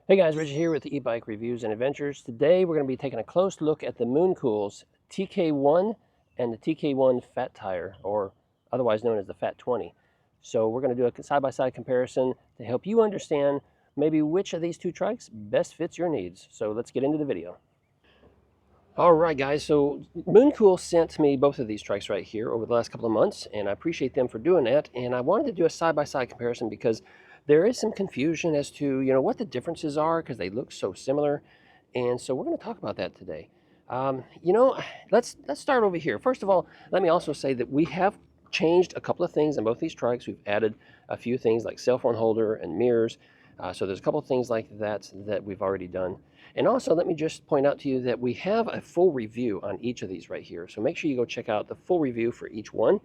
Hey guys, Richard here with the e-bike reviews and adventures. Today we're going to be taking a close look at the Mooncool's TK1 and the TK1 fat tire, or otherwise known as the Fat 20. So we're going to do a side-by-side comparison to help you understand maybe which of these two trikes best fits your needs. So let's get into the video. All right guys, so Mooncool sent me both of these trikes right here over the last couple of months, and I appreciate them for doing that. And I wanted to do a side-by-side comparison because there is some confusion as to what the differences are, because they look so similar. And so we're going to talk about that today. Let's start over here. First of all, let me also say that we have changed a couple of things in both these trikes. We've added a few things like cell phone holder and mirrors. So there's a couple of things like that that we've already done. And also, let me just point out to you that we have a full review on each of these right here. So make sure you go check out the full review for each one,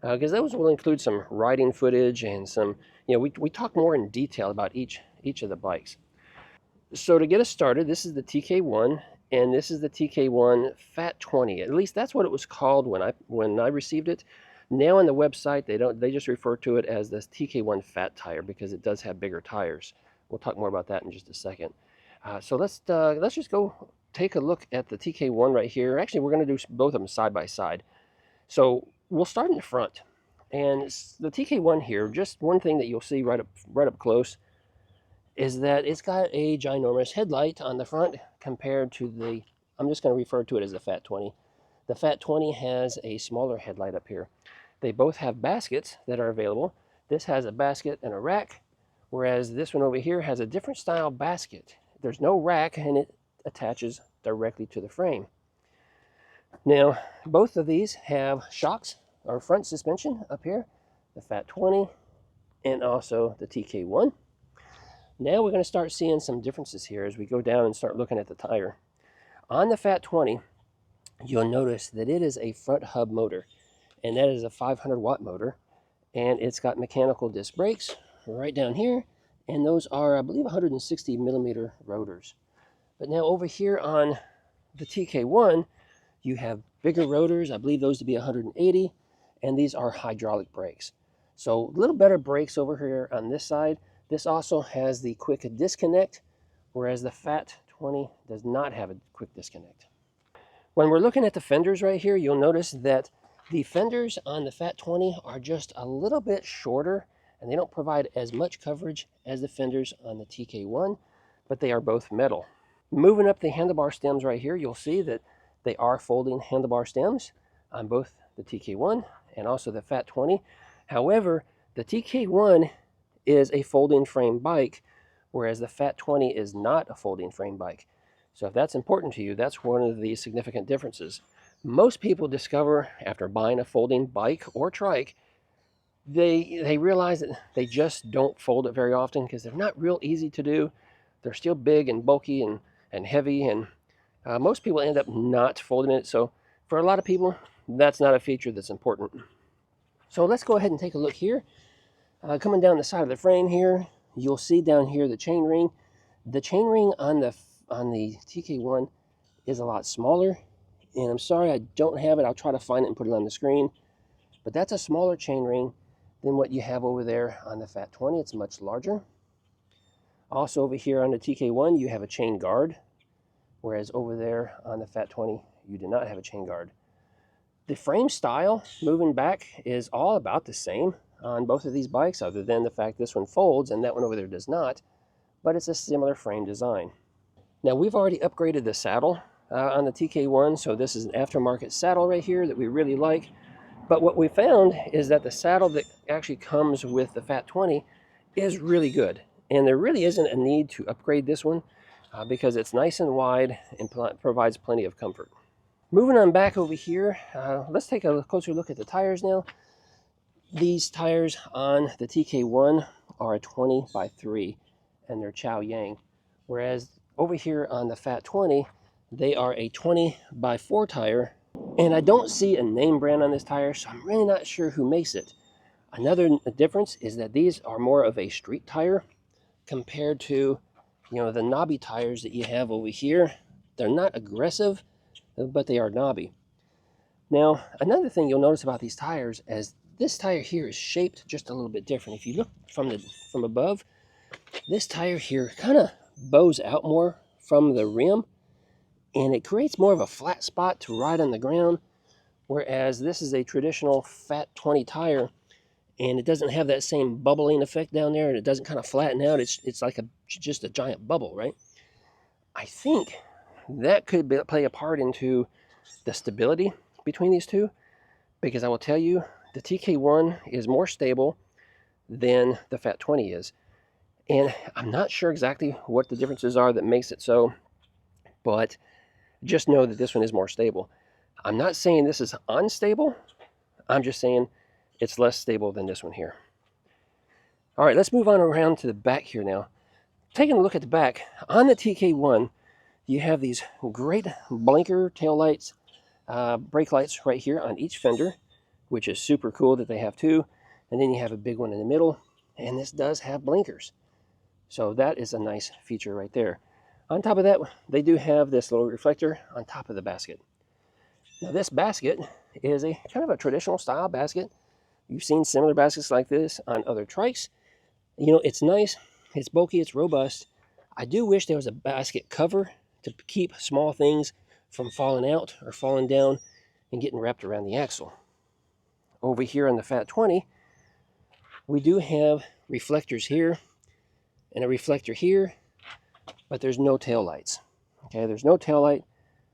because those will include some riding footage and some, we talk more in detail about each of the bikes. So to get us started, this is the TK1, and this is the TK1 Fat 20. At least that's what it was called when I received it. Now on the website, they just refer to it as this TK1 Fat tire because it does have bigger tires. We'll talk more about that in just a second. So let's just go take a look at the TK1 right here. Actually, we're going to do both of them side by side. So we'll start in the front. And the TK1 here, just one thing that you'll see right up close is that it's got a ginormous headlight on the front compared to the, I'm just going to refer to it as the Fat 20. The Fat 20 has a smaller headlight up here. They both have baskets that are available. This has a basket and a rack, whereas this one over here has a different style basket. There's no rack, and it attaches directly to the frame. Now, both of these have shocks or front suspension up here, the Fat 20 and also the TK1. Now we're going to start seeing some differences here as we go down and start looking at the tire. On the Fat 20, you'll notice that it is a front hub motor, and that is a 500 watt motor, and it's got mechanical disc brakes right down here, and those are, I believe, 160 millimeter rotors. But now over here on the TK1, you have bigger rotors. I believe those to be 180, and these are hydraulic brakes. So a little better brakes over here on this side. This also has the quick disconnect, whereas the Fat 20 does not have a quick disconnect. When we're looking at the fenders right here, you'll notice that the fenders on the Fat 20 are just a little bit shorter, and they don't provide as much coverage as the fenders on the TK1, but they are both metal. Moving up the handlebar stems right here, you'll see that they are folding handlebar stems on both the TK1 and also the Fat 20. However, the TK1 is a folding frame bike, whereas the Fat 20 is not a folding frame bike. So if that's important to you, that's one of the significant differences. Most people discover after buying a folding bike or trike, they realize that they just don't fold it very often because they're not real easy to do. They're still big and bulky and heavy, and most people end up not folding it. So for a lot of people, that's not a feature that's important. So let's go ahead and take a look here. Coming down the side of the frame here, you'll see down here the chain ring. The chain ring on the TK1 is a lot smaller, and I'm sorry I don't have it. I'll try to find it and put it on the screen. But that's a smaller chain ring than what you have over there on the Fat 20. It's much larger. Also over here on the TK1, you have a chain guard, whereas over there on the Fat 20, you do not have a chain guard. The frame style, moving back, is all about the same on both of these bikes, other than the fact this one folds and that one over there does not, but it's a similar frame design. Now we've already upgraded the saddle on the TK1, so this is an aftermarket saddle right here that we really like. But what we found is that the saddle that actually comes with the Fat 20 is really good, and there really isn't a need to upgrade this one because it's nice and wide and provides plenty of comfort. Moving on back over here, let's take a closer look at the tires now. These tires on the TK1 are a 20 by 3, and they're Chow Yang, whereas over here on the Fat 20, they are a 20 by 4 tire, and I don't see a name brand on this tire, so I'm really not sure who makes it. Another difference is that these are more of a street tire compared to, the knobby tires that you have over here. They're not aggressive, but they are knobby. Now, another thing you'll notice about these tires is this tire here is shaped just a little bit different. If you look from above, this tire here kind of bows out more from the rim, and it creates more of a flat spot to ride on the ground, whereas this is a traditional Fat 20 tire, and it doesn't have that same bubbling effect down there, and it doesn't kind of flatten out. It's like just a giant bubble, right? I think that could play a part into the stability between these two, because I will tell you, the TK1 is more stable than the Fat 20 is. And I'm not sure exactly what the differences are that makes it so, but just know that this one is more stable. I'm not saying this is unstable. I'm just saying it's less stable than this one here. All right, let's move on around to the back here now. Taking a look at the back, on the TK1, you have these great blinker tail lights, brake lights right here on each fender, which is super cool that they have two. And then you have a big one in the middle, and this does have blinkers. So that is a nice feature right there. On top of that, they do have this little reflector on top of the basket. Now this basket is a kind of a traditional style basket. You've seen similar baskets like this on other trikes. You know, it's nice, it's bulky, it's robust. I do wish there was a basket cover to keep small things from falling out or falling down and getting wrapped around the axle. Over here on the Fat 20, we do have reflectors here and a reflector here, but there's no tail lights. Okay, there's no tail light,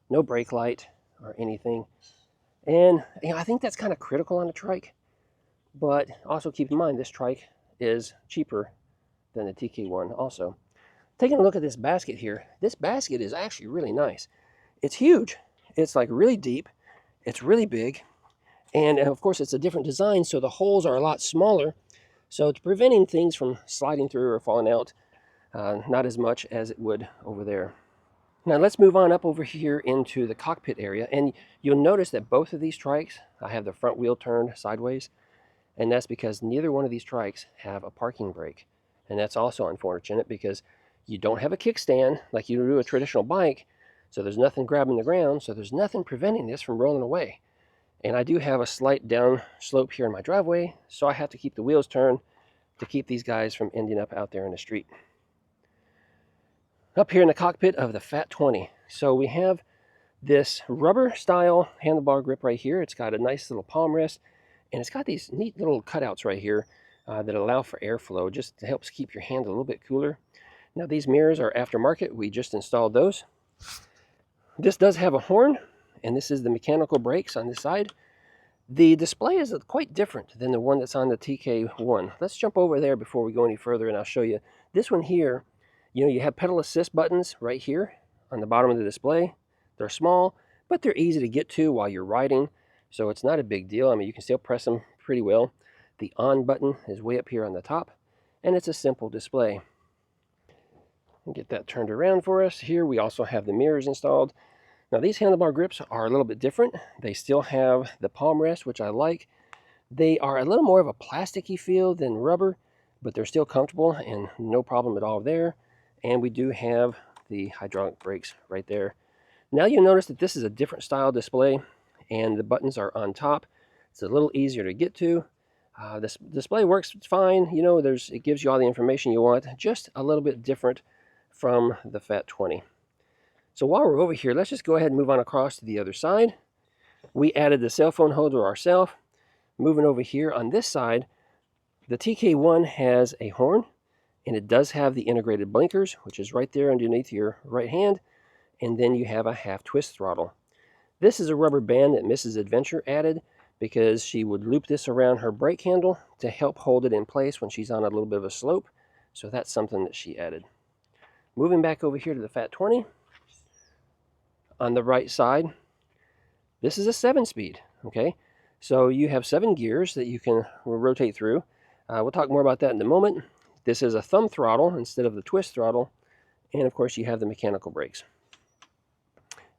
no brake light or anything. And you know, I think that's kind of critical on a trike, but also keep in mind this trike is cheaper than the TK1 also. Taking a look at this basket here, this basket is actually really nice. It's huge. It's like really deep. It's really big. And of course it's a different design, so the holes are a lot smaller. So it's preventing things from sliding through or falling out, not as much as it would over there. Now let's move on up over here into the cockpit area, and you'll notice that both of these trikes, I have the front wheel turned sideways, and that's because neither one of these trikes have a parking brake. And that's also unfortunate because you don't have a kickstand like you do a traditional bike, so there's nothing grabbing the ground, so there's nothing preventing this from rolling away. And I do have a slight down slope here in my driveway, so I have to keep the wheels turned to keep these guys from ending up out there in the street. Up here in the cockpit of the Fat 20, so we have this rubber style handlebar grip right here. It's got a nice little palm rest, and it's got these neat little cutouts right here that allow for airflow, just to help keep your hand a little bit cooler. Now these mirrors are aftermarket. We just installed those. This does have a horn, and this is the mechanical brakes on this side. The display is quite different than the one that's on the TK1. Let's jump over there before we go any further, and I'll show you. This one here, you know, you have pedal assist buttons right here on the bottom of the display. They're small, but they're easy to get to while you're riding, so it's not a big deal. I mean, you can still press them pretty well. The on button is way up here on the top, and it's a simple display. Get that turned around for us. Here we also have the mirrors installed. Now these handlebar grips are a little bit different. They still have the palm rest, which I like. They are a little more of a plasticky feel than rubber, but they're still comfortable and no problem at all there. And we do have the hydraulic brakes right there. Now you'll notice that this is a different style display, and the buttons are on top. It's a little easier to get to. This display works fine. You know, it gives you all the information you want, just a little bit different from the Fat 20. So while we're over here, let's just go ahead and move on across to the other side. We added the cell phone holder ourselves. Moving over here on this side, the TK1 has a horn, and it does have the integrated blinkers, which is right there underneath your right hand, and then you have a half twist throttle. This is a rubber band that Mrs. Adventure added because she would loop this around her brake handle to help hold it in place when she's on a little bit of a slope. So that's something that she added. Moving back over here to the Fat 20, on the right side, this is a 7-speed, okay? So you have 7 gears that you can rotate through. We'll talk more about that in a moment. This is a thumb throttle instead of the twist throttle, and of course you have the mechanical brakes.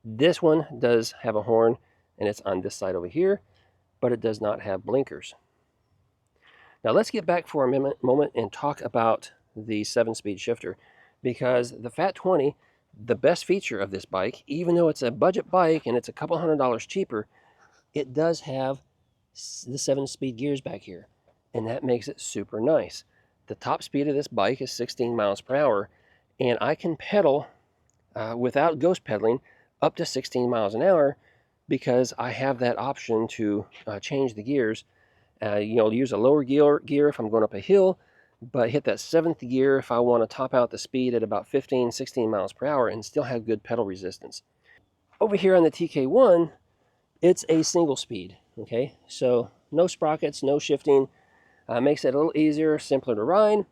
This one does have a horn, and it's on this side over here, but it does not have blinkers. Now let's get back for a moment and talk about the 7-speed shifter, because the Fat 20, the best feature of this bike, even though it's a budget bike and it's a couple $100 cheaper, it does have the 7-speed gears back here, and that makes it super nice. The top speed of this bike is 16 miles per hour, and I can pedal without ghost pedaling up to 16 miles an hour because I have that option to change the gears. Use a lower gear if I'm going up a hill, but hit that 7th gear if I want to top out the speed at about 15, 16 miles per hour and still have good pedal resistance. Over here on the TK1, it's a single speed, okay? So no sprockets, no shifting. Makes it a little easier, simpler to ride,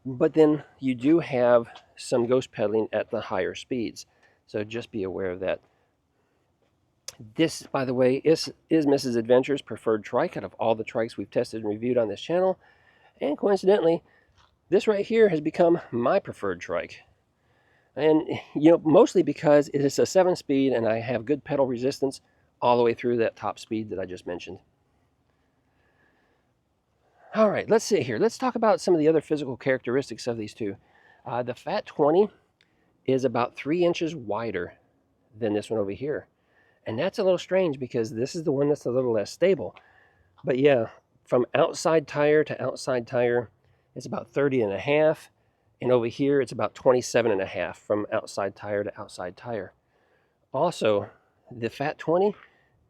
but then you do have some ghost pedaling at the higher speeds. So just be aware of that. This, by the way, is Mrs. Adventure's preferred trike out of all the trikes we've tested and reviewed on this channel. And coincidentally, this right here has become my preferred trike. And, mostly because it is a 7-speed and I have good pedal resistance all the way through that top speed that I just mentioned. All right, let's see here. Let's talk about some of the other physical characteristics of these two. The Fat 20 is about 3 inches wider than this one over here. And that's a little strange because this is the one that's a little less stable. But yeah, from outside tire to outside tire, it's about 30.5. And over here, it's about 27.5 from outside tire to outside tire. Also, the Fat 20,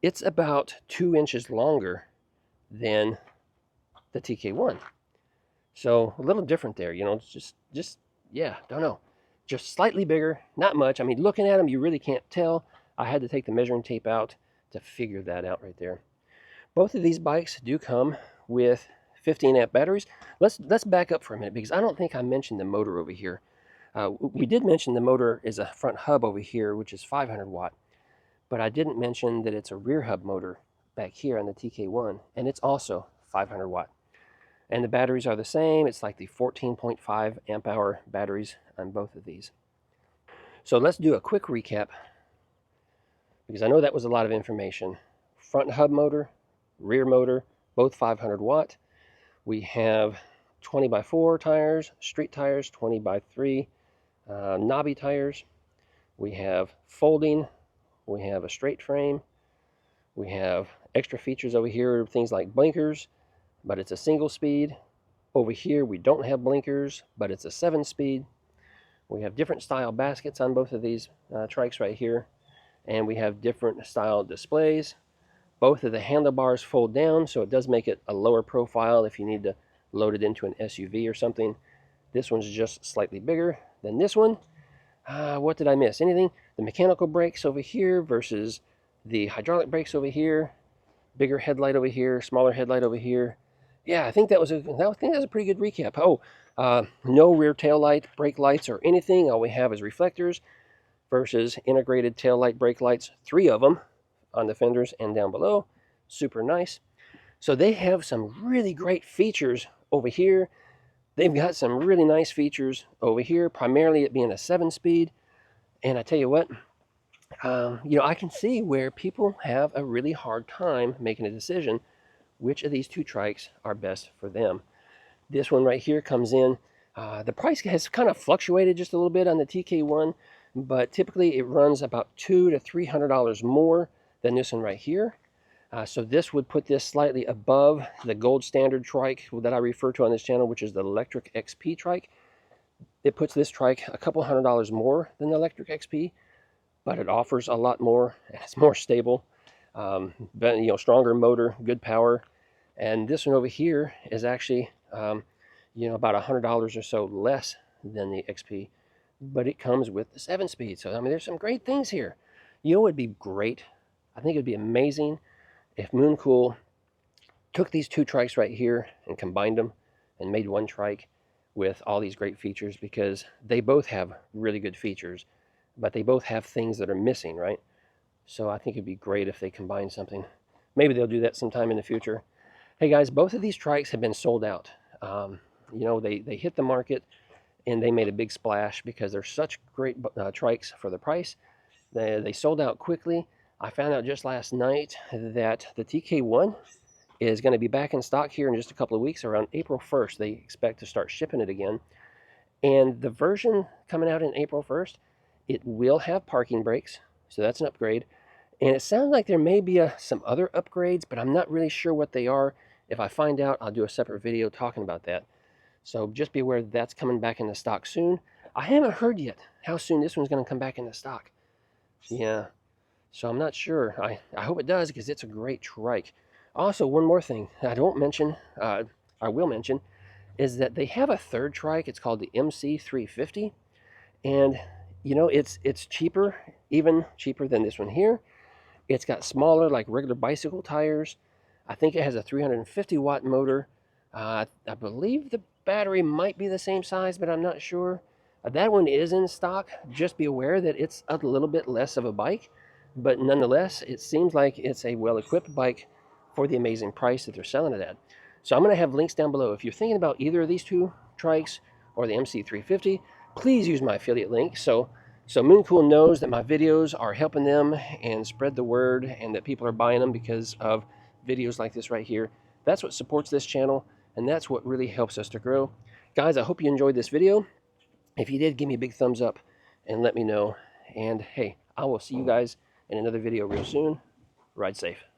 it's about 2 inches longer than the TK1. So a little different there, it's just, yeah, don't know. Just slightly bigger, not much. I mean, looking at them, you really can't tell. I had to take the measuring tape out to figure that out right there. Both of these bikes do come with 15 amp batteries. Let's back up for a minute because I don't think I mentioned the motor over here. We did mention the motor is a front hub over here, which is 500 watt, but I didn't mention that it's a rear hub motor back here on the TK1, and it's also 500 watt. And the batteries are the same. It's like the 14.5 amp hour batteries on both of these. So let's do a quick recap because I know that was a lot of information. Front hub motor, rear motor, both 500 watt. We have 20x4 tires, street tires, 20x3 knobby tires. We have folding. We have a straight frame. We have extra features over here, things like blinkers, but it's a single speed. Over here, we don't have blinkers, but it's a 7-speed. We have different style baskets on both of these trikes right here, and we have different style displays. Both of the handlebars fold down, so it does make it a lower profile if you need to load it into an SUV or something. This one's just slightly bigger than this one. What did I miss? Anything? The mechanical brakes over here versus the hydraulic brakes over here. Bigger headlight over here, smaller headlight over here. Yeah, I think that was a pretty good recap. Oh, no rear tail light, brake lights, or anything. All we have is reflectors versus integrated tail light, brake lights. 3 of them on the fenders and down below. Super nice. So they have some really great features over here. They've got some really nice features over here, primarily it being a 7-speed. And I tell you what, I can see where people have a really hard time making a decision which of these two trikes are best for them. This one right here comes in. The price has kind of fluctuated just a little bit on the TK1, but typically it runs about $200 to $300 more than this one right here. So this would put this slightly above the gold standard trike that I refer to on this channel, which is the Electric XP trike. It puts this trike a couple $100 more than the Electric XP, but it offers a lot more. It's more stable, stronger motor, good power. And this one over here is actually, about $100 or so less than the XP, but it comes with the 7-speed. So, I mean, there's some great things here. It would be great. I think it'd be amazing if Mooncool took these two trikes right here and combined them and made one trike with all these great features, because they both have really good features, but they both have things that are missing, right? So I think it'd be great if they combine something. Maybe they'll do that sometime in the future. Hey guys, both of these trikes have been sold out. They hit the market and they made a big splash because they're such great trikes for the price. They sold out quickly. I found out just last night that the TK1 is going to be back in stock here in just a couple of weeks. Around April 1st, they expect to start shipping it again. And the version coming out in April 1st, it will have parking brakes, so that's an upgrade. And it sounds like there may be some other upgrades, but I'm not really sure what they are. If I find out, I'll do a separate video talking about that. So just be aware that's coming back into stock soon. I haven't heard yet how soon this one's going to come back into stock. Yeah, so I'm not sure. I hope it does, because it's a great trike. Also, one more thing I don't mention, I will mention, is that they have a third trike. It's called the MC350, and you know, it's cheaper, even cheaper than this one here. It's got smaller, like regular bicycle tires. I think it has a 350-watt motor. I believe the battery might be the same size, but I'm not sure. That one is in stock. Just be aware that it's a little bit less of a bike, but nonetheless, it seems like it's a well-equipped bike for the amazing price that they're selling it at. So I'm going to have links down below. If you're thinking about either of these two trikes or the MC350, please use my affiliate link so Mooncool knows that my videos are helping them and spread the word, and that people are buying them because of videos like this right here. That's what supports this channel, and that's what really helps us to grow. Guys, I hope you enjoyed this video. If you did, give me a big thumbs up and let me know. And hey, I will see you guys in another video real soon. Ride safe.